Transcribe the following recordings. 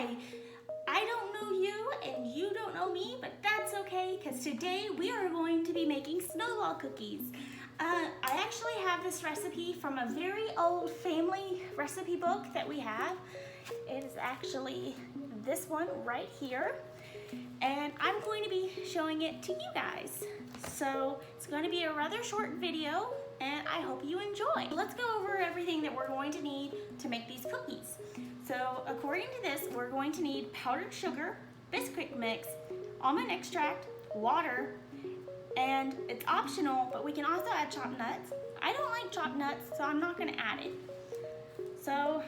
Hi! I don't know you and you don't know me, but that's okay because today we are going to be making snowball cookies. I actually have this recipe from a very old family recipe book that we have. It is actually this one right here, and I'm going to be showing it to you guys. So it's going to be a rather short video, and I hope you enjoy. Let's go over everything that we're going to need to make these cookies. So according to this, we're going to need powdered sugar, biscuit mix, almond extract, water, and it's optional, but we can also add chopped nuts. I don't like chopped nuts, so I'm not going to add it. So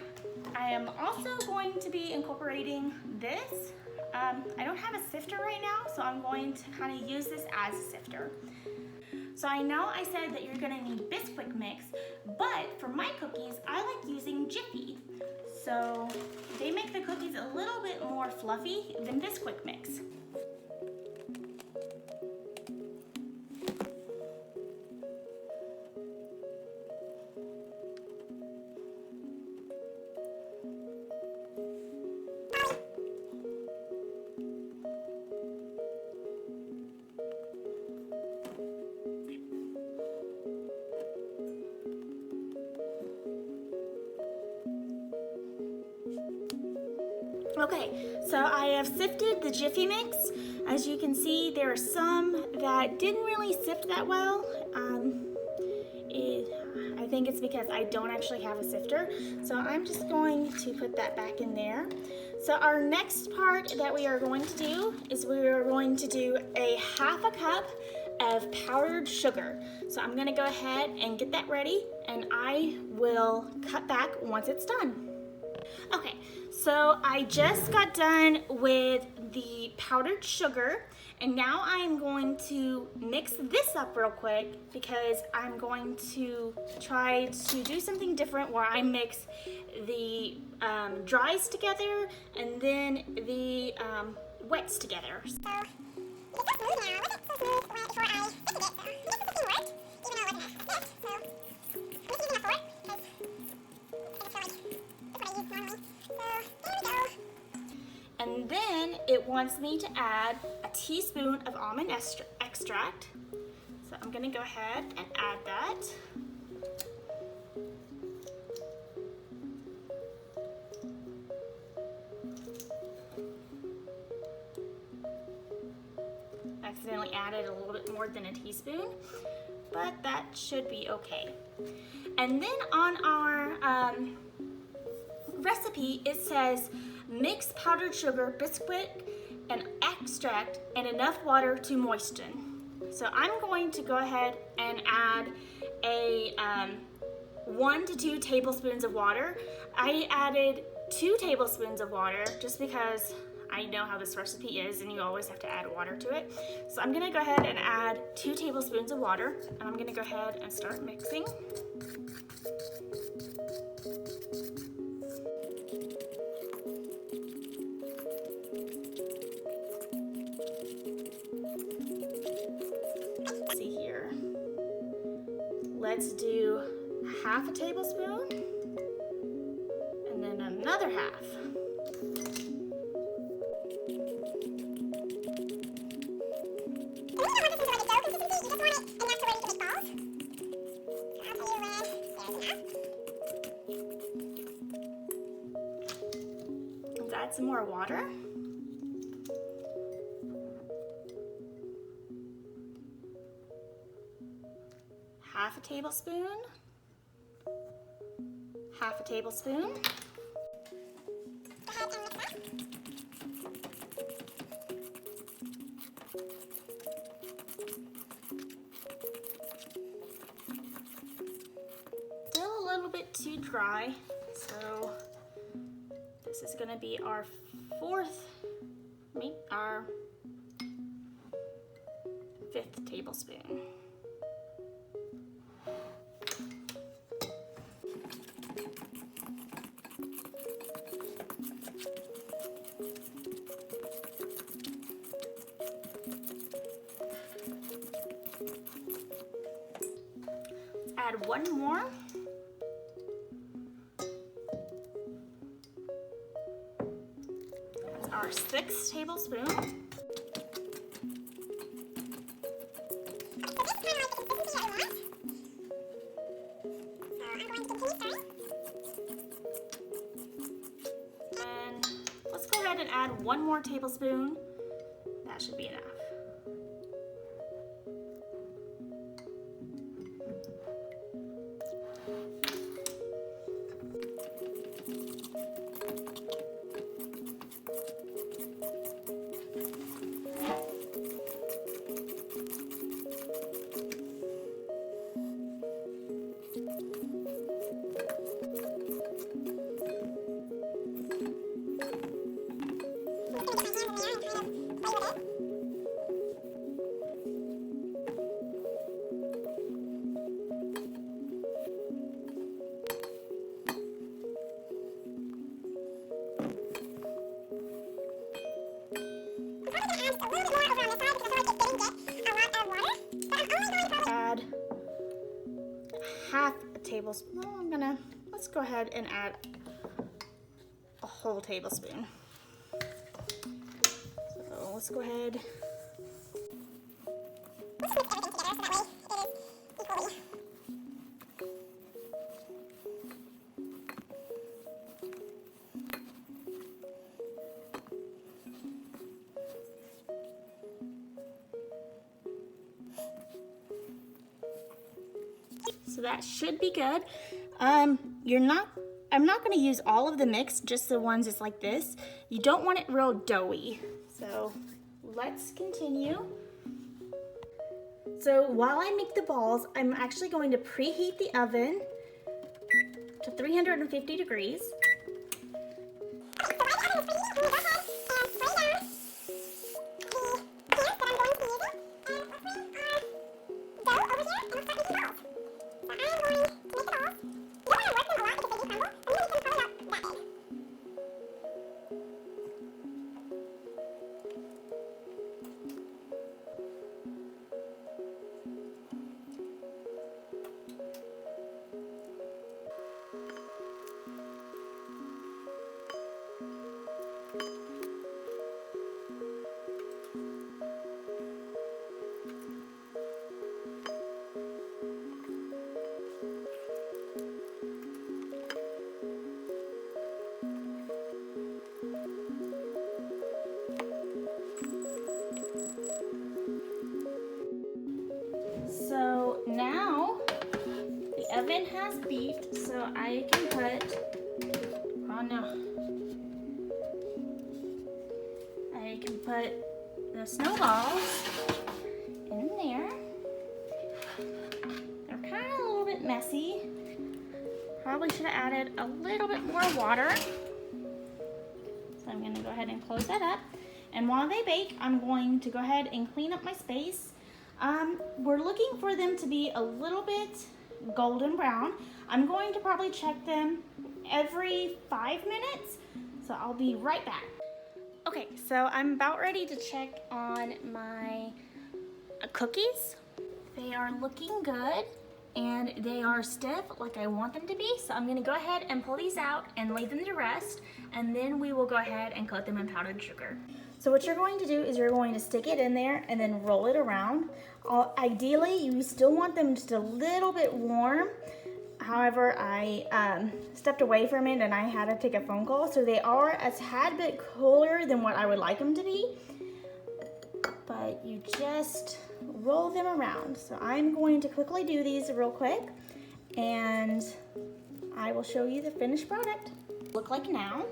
I am also going to be incorporating this. I don't have a sifter right now, so I'm going to kind of use this as a sifter. So I know I said that you're gonna need biscuit mix, but for my cookies, I like using Jiffy. So they make the cookies a little bit more fluffy than biscuit mix. Okay, so I have sifted the Jiffy mix. As you can see, there are some that didn't really sift that well. I think it's because I don't actually have a sifter. So I'm just going to put that back in there. So our next part that we are going to do is we are going to do a half a cup of powdered sugar. So I'm gonna go ahead and get that ready, and I will cut back once it's done. Okay, so I just got done with the powdered sugar, and now I'm going to mix this up real quick because I'm going to try to do something different where I mix the dries together and then the wets together. And then it wants me to add a teaspoon of almond extract. So I'm gonna go ahead and add that. Accidentally added a little bit more than a teaspoon, but that should be okay. And then on our recipe, it says mix powdered sugar, biscuit, and extract, and enough water to moisten. So I'm going to go ahead and add a 1 to 2 tablespoons of water. I added 2 tablespoons of water just because I know how this recipe is and you always have to add water to it. So I'm gonna go ahead and add 2 tablespoons of water, and I'm gonna go ahead and start mixing. See here. Let's do half a tablespoon and then another half. Let's add some more water. Half a tablespoon, half a tablespoon. Still a little bit too dry, so this is going to be our our 5th tablespoon. Add 1 more. our 6th tablespoon. And let's go ahead and add 1 more tablespoon. That should be enough. Add half a tablespoon. Oh, let's go ahead and add a whole tablespoon. So let's go ahead. So that should be good. I'm not going to use all of the mix, just the ones that's like this. You don't want it real doughy. So let's continue. So while I make the balls, I'm actually going to preheat the oven to 350 degrees. So now the oven has beeped, so I can put the snowballs in there. They're kind of a little bit messy. Probably should have added a little bit more water. So I'm going to go ahead and close that up. And while they bake, I'm going to go ahead and clean up my space. We're looking for them to be a little bit golden brown. I'm going to probably check them every 5 minutes, so I'll be right back. Okay, so I'm about ready to check on my cookies. They are looking good and they are stiff like I want them to be, so I'm gonna go ahead and pull these out and leave them to rest, and then we will go ahead and coat them in powdered sugar. So what you're going to do is you're going to stick it in there and then roll it around. Ideally, you still want them just a little bit warm. However, I stepped away from it and I had to take a phone call, so they are a tad bit cooler than what I would like them to be. But you just roll them around. So I'm going to quickly do these real quick and I will show you the finished product. Look like now.